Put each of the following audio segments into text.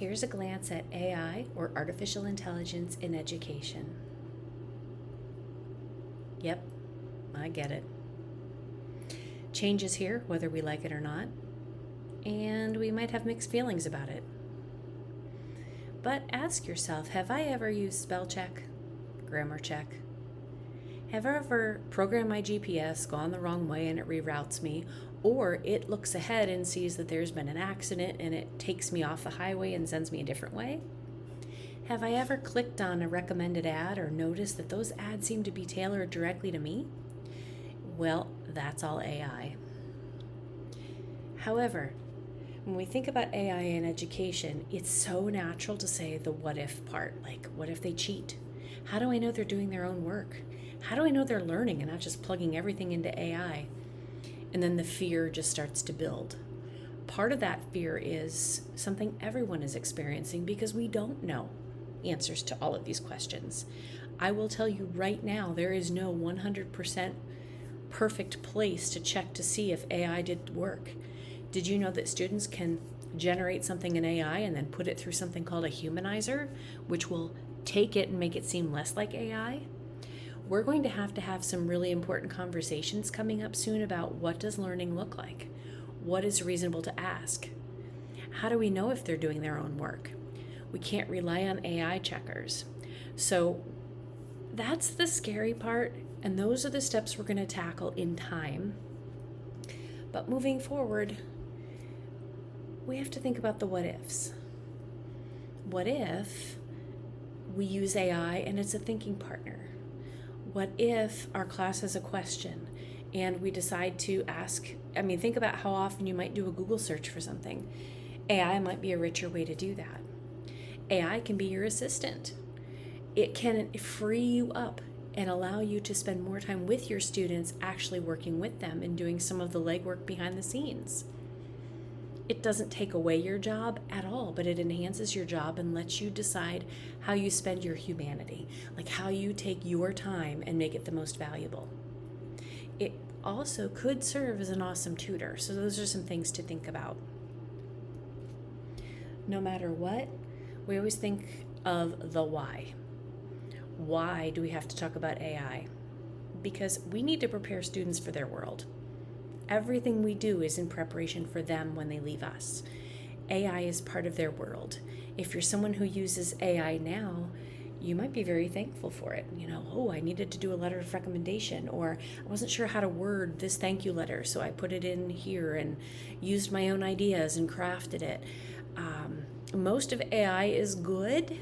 Here's a glance at AI, or artificial intelligence, in education. Yep, I get it. Change is here, whether we like it or not, and we might have mixed feelings about it. But ask yourself, have I ever used spell check, grammar check? Have I ever programmed my GPS, gone the wrong way, and it reroutes me? Or it looks ahead and sees that there's been an accident and it takes me off the highway and sends me a different way? Have I ever clicked on a recommended ad or noticed that those ads seem to be tailored directly to me? Well, that's all AI. However, when we think about AI in education, it's so natural to say the what if part, like what if they cheat? How do I know they're doing their own work? How do I know they're learning and not just plugging everything into AI? And then the fear just starts to build. Part of that fear is something everyone is experiencing because we don't know answers to all of these questions. I will tell you right now, there is no 100% perfect place to check to see if AI did work. Did you know that students can generate something in AI and then put it through something called a humanizer, which will take it and make it seem less like AI? We're going to have some really important conversations coming up soon about what does learning look like? What is reasonable to ask? How do we know if they're doing their own work? We can't rely on AI checkers. So that's the scary part, and those are the steps we're going to tackle in time. But moving forward, we have to think about the what ifs. What if we use AI and it's a thinking partner? What if our class has a question and we decide to ask? Think about how often you might do a Google search for something. AI might be a richer way to do that. AI can be your assistant. It can free you up and allow you to spend more time with your students, actually working with them and doing some of the legwork behind the scenes. It doesn't take away your job at all, but it enhances your job and lets you decide how you spend your humanity, like how you take your time and make it the most valuable. It also could serve as an awesome tutor, so those are some things to think about. No matter what, we always think of the why. Why do we have to talk about AI? Because we need to prepare students for their world. Everything we do is in preparation for them when they leave us. AI is part of their world. If you're someone who uses AI now, you might be very thankful for it. I needed to do a letter of recommendation, or I wasn't sure how to word this thank you letter, so I put it in here and used my own ideas and crafted it. Most of AI is good,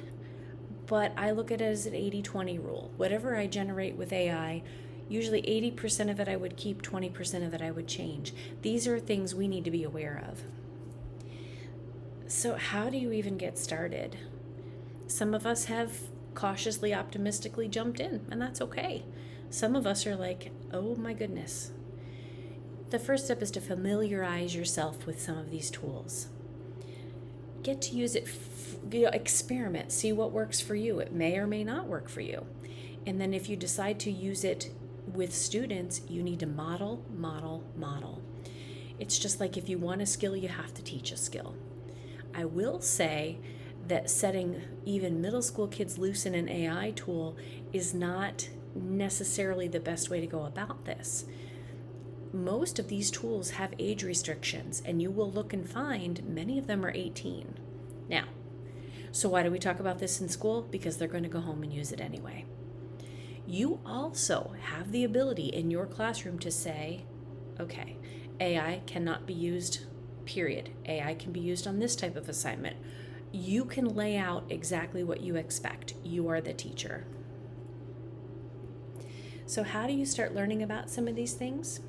but I look at it as an 80-20 rule. Whatever I generate with AI, usually 80% of it I would keep, 20% of it I would change. These are things we need to be aware of. So how do you even get started? Some of us have cautiously, optimistically jumped in, and that's okay. Some of us are like, oh my goodness. The first step is to familiarize yourself with some of these tools. Get to use it, experiment, see what works for you. It may or may not work for you. And then if you decide to use it with students, you need to model. It's just like if you want a skill, you have to teach a skill. I will say that setting even middle school kids loose in an AI tool is not necessarily the best way to go about this. Most of these tools have age restrictions, and you will look and find many of them are 18. Now, so why do we talk about this in school? Because they're going to go home and use it anyway. You also have the ability in your classroom to say, okay, AI cannot be used, period. AI can be used on this type of assignment. You can lay out exactly what you expect. You are the teacher. So how do you start learning about some of these things?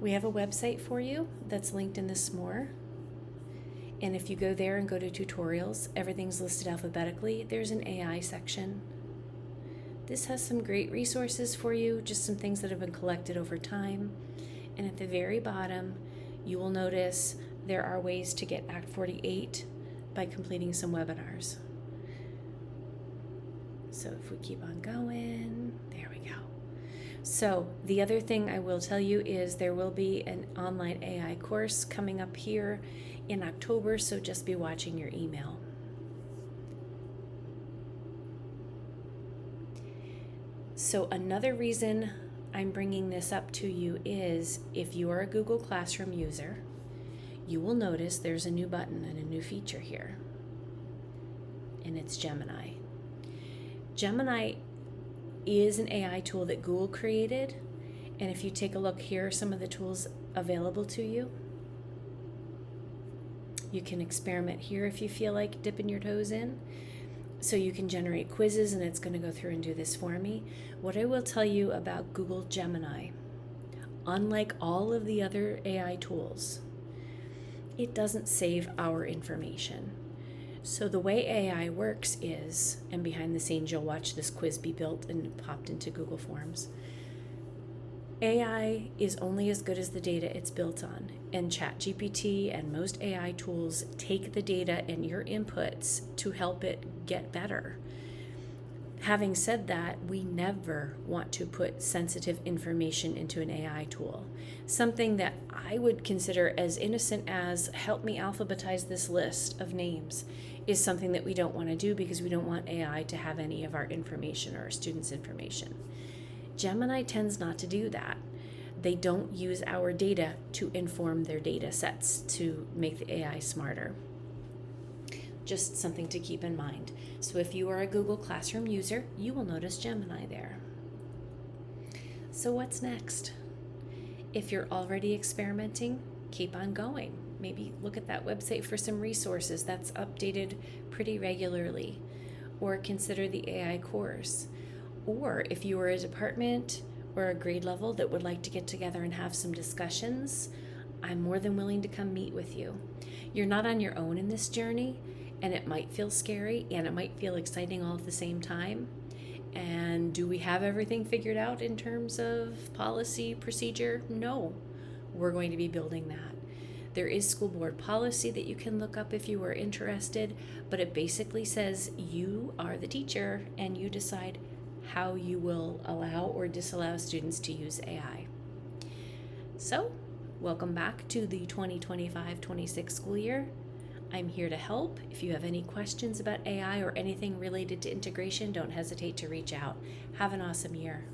We have a website for you that's linked in this more. And if you go there and go to tutorials, everything's listed alphabetically. There's an AI section. This has some great resources for you, just some things that have been collected over time. And at the very bottom, you will notice there are ways to get Act 48 by completing some webinars. So if we keep on going, there we go. So the other thing I will tell you is there will be an online AI course coming up here in October, so just be watching your email. So another reason I'm bringing this up to you is if you are a Google Classroom user, you will notice there's a new button and a new feature here, and it's Gemini. Gemini is an AI tool that Google created, and if you take a look, here are some of the tools available to you. You can experiment here if you feel like dipping your toes in. So you can generate quizzes, and it's going to go through and do this for me. What I will tell you about Google Gemini, unlike all of the other AI tools, it doesn't save our information. So the way AI works is, and behind the scenes you'll watch this quiz be built and popped into Google Forms. AI is only as good as the data it's built on, and ChatGPT and most AI tools take the data and your inputs to help it get better. Having said that, we never want to put sensitive information into an AI tool. Something that I would consider as innocent as help me alphabetize this list of names is something that we don't want to do because we don't want AI to have any of our information or our students' information. Gemini tends not to do that. They don't use our data to inform their data sets to make the AI smarter. Just something to keep in mind. So if you are a Google Classroom user, you will notice Gemini there. So what's next? If you're already experimenting, keep on going. Maybe look at that website for some resources that's updated pretty regularly, or consider the AI course. Or if you are a department or a grade level that would like to get together and have some discussions, I'm more than willing to come meet with you. You're not on your own in this journey, and it might feel scary and it might feel exciting all at the same time. And do we have everything figured out in terms of policy, procedure? No, we're going to be building that. There is school board policy that you can look up if you are interested, but it basically says you are the teacher and you decide how you will allow or disallow students to use AI. So, welcome back to the 2025-26 school year. I'm here to help. If you have any questions about AI or anything related to integration, don't hesitate to reach out. Have an awesome year.